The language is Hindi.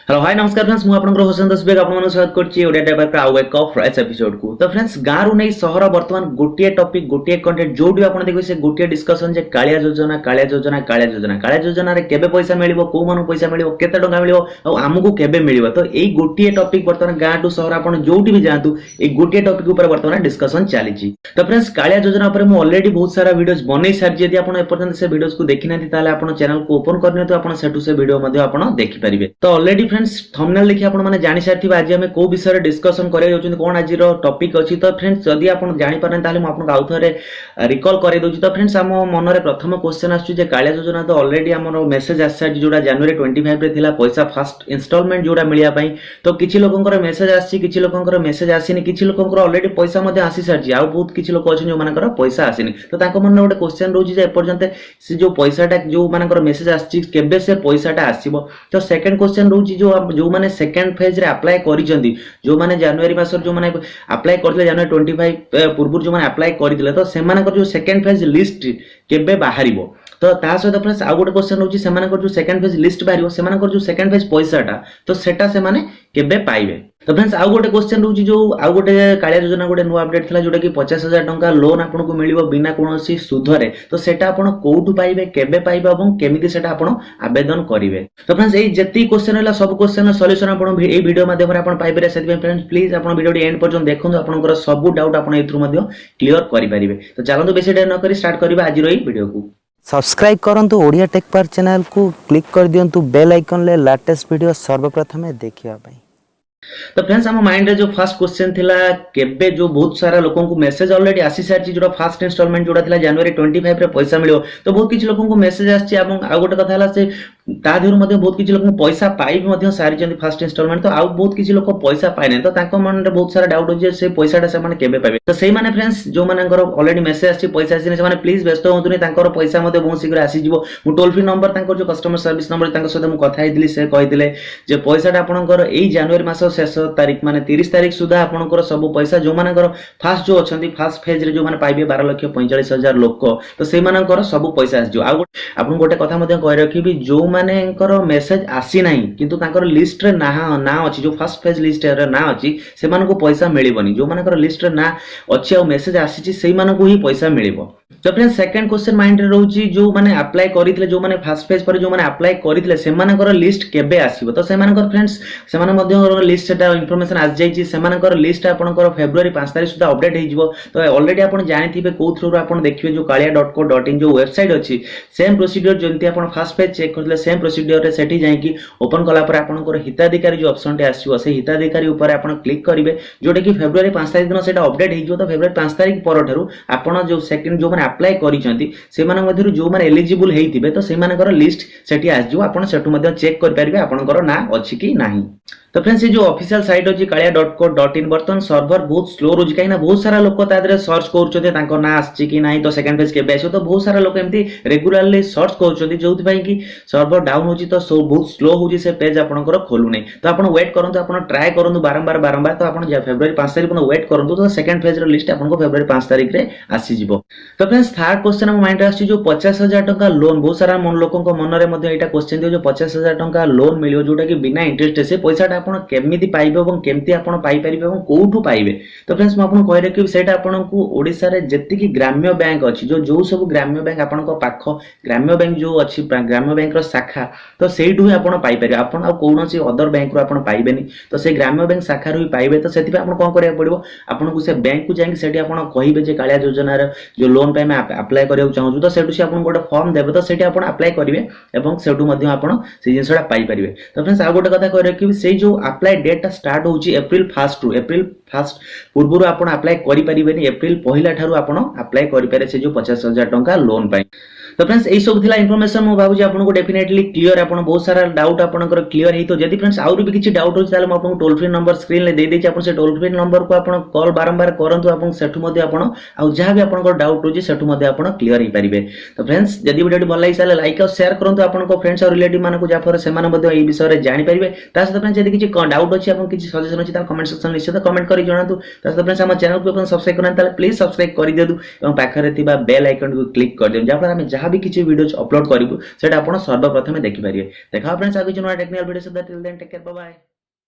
हेलो हाय नमस्कार फ्रेंड्स मु आपनकर होसन दसबेग आपन स्वागत करछि ओडिया टाइपर का आउ एक फ्रेश एपिसोड को। तो फ्रेंड्स गारू नै सहर वर्तमान गोटिए टॉपिक गोटिए कंटेंट जोडी आपन देखि से गोटिए डिस्कशन जे कालिया योजना रे केबे पैसा मिलिबो को मानु पैसा मिलिबो केते टंका मिलिबो आ हमकु केबे मिलिबो। तो एई गोटिए टॉपिक वर्तमान गां टू सहर आपन जोडी भी जांतु एई गोटिए टॉपिक ऊपर वर्तमान डिस्कशन चालिछि। तो फ्रेंड्स कालिया योजना ऊपर मु ऑलरेडी बहुत सारा वीडियोस बनै सारि यदि आपन एपर्यंत से वीडियोस को देखि नाथि ताले आपन चैनल को ओपन करने तो आपन सेटु से वीडियो मध्ये आपन देखि परिबे। तो ऑलरेडी फ्रेंड्स थंबनेल देखि आपण माने जानि सारथिबा आज हम को विषय डिस्कशन करे जाउछन कोन आज रो टॉपिक अछि। तो फ्रेंड्स जदि आपण जानि पारन ताले म आपन आउ थरे रिकॉल करे दोछि। तो फ्रेंड्स हम मन रे प्रथम क्वेश्चन आछी जे कालिया योजना तो ऑलरेडी हमरो मेसेज आछा जोडा जनवरी 25 रे थिला पैसा फर्स्ट इंस्टॉलमेंट जोडा मिलिया पई। तो किछि लोकंकर मेसेज आछि किछि लोकंकर मेसेज आसीनी किछि लोकंकर ऑलरेडी पैसा मध्ये आसी सारछि आ बहुत किछि लोक अछन जो मानकर पैसा आसीनी। तो ताको मन गोटे क्वेश्चन रहउछि जे एपर्यंत से जो पैसाटा जो मानकर मेसेज आछि केबे से पैसाटा आसीबो। तो सेकंड क्वेश्चन रहउछि जो माने सेकंड फेज रे अप्लाई करिसेंती जो माने जनवरी मासर जो माने अप्लाई करथिले जनवरी 25 पूर्व जो माने अप्लाई करिथिले तो से मानकर जो सेकंड फेज लिस्ट केबे बाहरिबो। तो ता सहित फ्रेंड्स आ गोटे क्वेश्चन रहउछि से मानकर जो सेकंड फेज लिस्ट बाहरिबो से मानकर जो सेकंड फेज पैसाटा तो सेटा से माने केबे पाइबे। तो फ्रेंड्स आ गोटे क्वेश्चन रहउछि जो आ गोटे कालिया योजना गोटे नुवा अपडेट थिला जोटा कि 50,000 टंका लोन आपन को मिलिबो बिना कोनोसी सुधरे। तो सेटा आपन कोउटु पाइबे केबे पाइबे एवं केमिति सेटा आपन आवेदन करिवे। तो फ्रेंड्स एई जति क्वेश्चन हला सब क्वेश्चन सॉल्यूशन आपन एई वीडियो माध्यम रे आपन पाइबे। सेति फ्रेंड्स प्लीज आपन वीडियो डी एंड पर्यंत देखंतु आपनकर सब डाउट आपन एथरु मध्ये क्लियर करि परिबे। तो चलंतु बेसी देर न करी स्टार्ट करिबा आज रो एई वीडियो को। सब्सक्राइब करंतु ओडिया टेक पार चैनल को क्लिक कर दियंतु बेल आइकन ले लेटेस्ट वीडियो सर्वप्रथम देखिया पई। तो फ्रेंड्स हम माइंड रे जो फर्स्ट क्वेश्चन थिला केबे जो बहुत सारा लोगों को मेसेज ऑलरेडी आसी सारछि जोटा फर्स्ट इंस्टॉलमेंट जोटा थिला जनवरी 25 रे पैसा मिलियो। तो बहुत किछि लोगों को मेसेज आछि एवं आ गोटे कथा हला से ता देहरु मध्ये बहुत किछि लोगों को पैसा पाइ भी मध्ये सारिचंती फर्स्ट इंस्टॉलमेंट। तो आ बहुत किछि लोक पैसा पाइ नै तो ताको मन रे बहुत सारा डाउट हो जे से पैसाटा से माने केबे पाइबे। तो सेही माने फ्रेंड्स जो मानकर ऑलरेडी मेसेज आछि पैसा आछि से माने प्लीज व्यस्त होंतुनी तांकर पैसा मध्ये बहुत शीघ्र आसी जिवो। मु टोल फ्री नंबर तांकर जो कस्टमर सर्विस नंबर तांकर सहित मु कथा हेदिली से कहिदिले जे पैसाटा आपनकर एई जनवरी मास शेष तारीख माने 30 तारीख सुधा आपनकर सब पैसा जो मानकर फास्ट जो अछंती फास्ट फेज रे जो माने पाइबे 12,45,000 लोक। तो सेही मानकर सब पैसा आसी जो आ आपन गोटे कथा मध्ये कहि रखिबी जो मानेकर मेसेज आसी नाही किंतु तांकर लिस्ट रे ना अछि जो फर्स्ट फेज लिस्ट रे ना अछि से मानको पैसा मिलिबनी। जो मानकर लिस्ट रे ना अछि आ मेसेज आसी छि सेही मानको ही पैसा मिलिबो। तो फ्रेंड्स सेकंड क्वेश्चन माइंड रे रहउछि जो माने अप्लाई करितले जो माने फर्स्ट फेज पर जो माने अप्लाई करितले से मानकर लिस्ट केबे आसीबो। तो से मानकर फ्रेंड्स से माने मध्ये लिस्ट सेटा इंफॉर्मेशन आस जाइछि से मानकर लिस्ट आपनकर फेब्रुअरी 5 तारिख सुधा अपडेट हे जिवो। तो ऑलरेडी आपन जानिथिबे को थ्रू आपन देखिबे जो kalia.co.in जो वेबसाइट अछि सेम प्रोसीजर जंती आपन फर्स्ट पेज चेक करले सेम प्रोसीजर रे सेठी जाई कि ओपन कला पर आपनकर हिताधिकारी जो ऑप्शन टे आसीबो से हिताधिकारी ऊपर आपन क्लिक करिवे जोटे कि फेब्रुअरी 5 तारिख दिन सेटा अपडेट हे जिवो। तो फेब्रुअरी 5 तारिख परठारु आपन जो सेकंड जो माने अप्लाई करिसंती से माने मध्यरु जो माने एलिजिबल हेइतिबे तो से मानकर लिस्ट सेठी आस जिवो। आपन सेटु मध्ये चेक कर परिबे आपनकर ना अछि कि नाही। तो फ्रेंड्स ये जो ऑफिशियल साइट अछि kalia.co.in बर्तन सर्वर बहुत स्लो रोज काई ना बहुत सारा लोक तादरे सर्च करछते तांको ना आछि कि नाही तो सेकंड पेज केबे आछो। तो बहुत सारा लोक एम्ति रेगुलरली सर्च करछते जोथि पई कि सर्वर डाउन होछि तो बहुत स्लो होछि से पेज आपनकर खोलु नै। तो आपन वेट करंतु आपन ट्राई करंतु बारंबार तो आपन फेब्रुअरी 5 तारिख पन वेट करंतु तो सेकंड पेज रे लिस्ट आपनको फेब्रुअरी 5 तारिख रे आसी जिवो। तो फ्रेंड्स थर्ड क्वेश्चन हम माइंड आछि जो 50,000 टका लोन बहुत सारा मन लोकन मन रे मध्ये एटा क्वेश्चन दियो जो 50,000 टका लोन मिलियो जोटा कि बिना इंटरेस्ट से पैसाटा आपन केमिति पाइबे एवं केमति आपन पाइ परिबे एवं कोउठु पाइबे। तो फ्रेंड्स म आपन कहि रखि सेटा आपनकु ओडिसा रे जति कि ग्राम्य बैंक अछि जो सब ग्राम्य बैंक आपनको पाख ग्राम्य बैंक जो अछि ग्राम्य बैंक रो शाखा तो सेइठु ही आपन पाइ परिबे। आपन आ कोनोसी अदर बैंक रो आपन पाइबेनी तो से ग्राम्य बैंक शाखा रो ही पाइबे। तो सेति पे आपन कोन करिया पड़िबो आपनकु से बैंक को जाई सेठी आपन कहिबे जे कालिया योजना रे जो लोन पे मैं अप्लाई करियो चाहू तो सेठु से आपन गोटे फॉर्म देबे तो सेठी आपन अप्लाई करिवे एवं सेठु मध्ये आपन से जिंसडा पाइ परिबे। तो फ्रेंड्स आ गोटे कथा कहि रखि से जो अप्लाई डेट स्टार्ट होची एप्रिल 1 पूर्व आपन अप्लाई करि परिबेनी एप्रिल 1 ठारू आपन अप्लाई करि पारे से जो 50,000 टंका लोन पाइ। तो फ्रेंड्स एई सब थिला इंफॉर्मेशन मु भाबु जे आपनको डेफिनेटली क्लियर आपन बहुत सारा डाउट आपनकर क्लियर हेतो। जदि फ्रेंड्स आउर भी किछि डाउट होछ ताले म आपनको टोल फ्री नंबर स्क्रीन ले दे देछि आपन से टोल फ्री नंबर को आपन कॉल बारंबार करंतु आपन सेठु मध्ये आपन आ जहा भी आपनकर डाउट होछि सेठु मध्ये आपन क्लियर हे परिबे। तो फ्रेंड्स जदि वीडियो भल लागि साले लाइक और शेयर करंतु आपनको फ्रेंड्स और रिलेटिव मानको जा फर से माने मध्ये एई विषय रे जानि परिबे। ता सहित फ्रेंड्स जदि किछि डाउट अछि आपन किछि सजेशन अछि ता कमेंट सेक्शन निश्चित कमेंट करि जणातु। ता सहित फ्रेंड्स हम चैनल को अपन सब्सक्राइब करन ताले प्लीज सब्सक्राइब करि देदु एवं पाखरे थिबा बेल आइकन को क्लिक कर दियौ जा फर हम जहा जहाँ भी किसी वीडियो अपलोड करूँ से सर्वप्रथम देखिपारे। देखा फ्रेंड्स आगे technical video till then take care bye bye.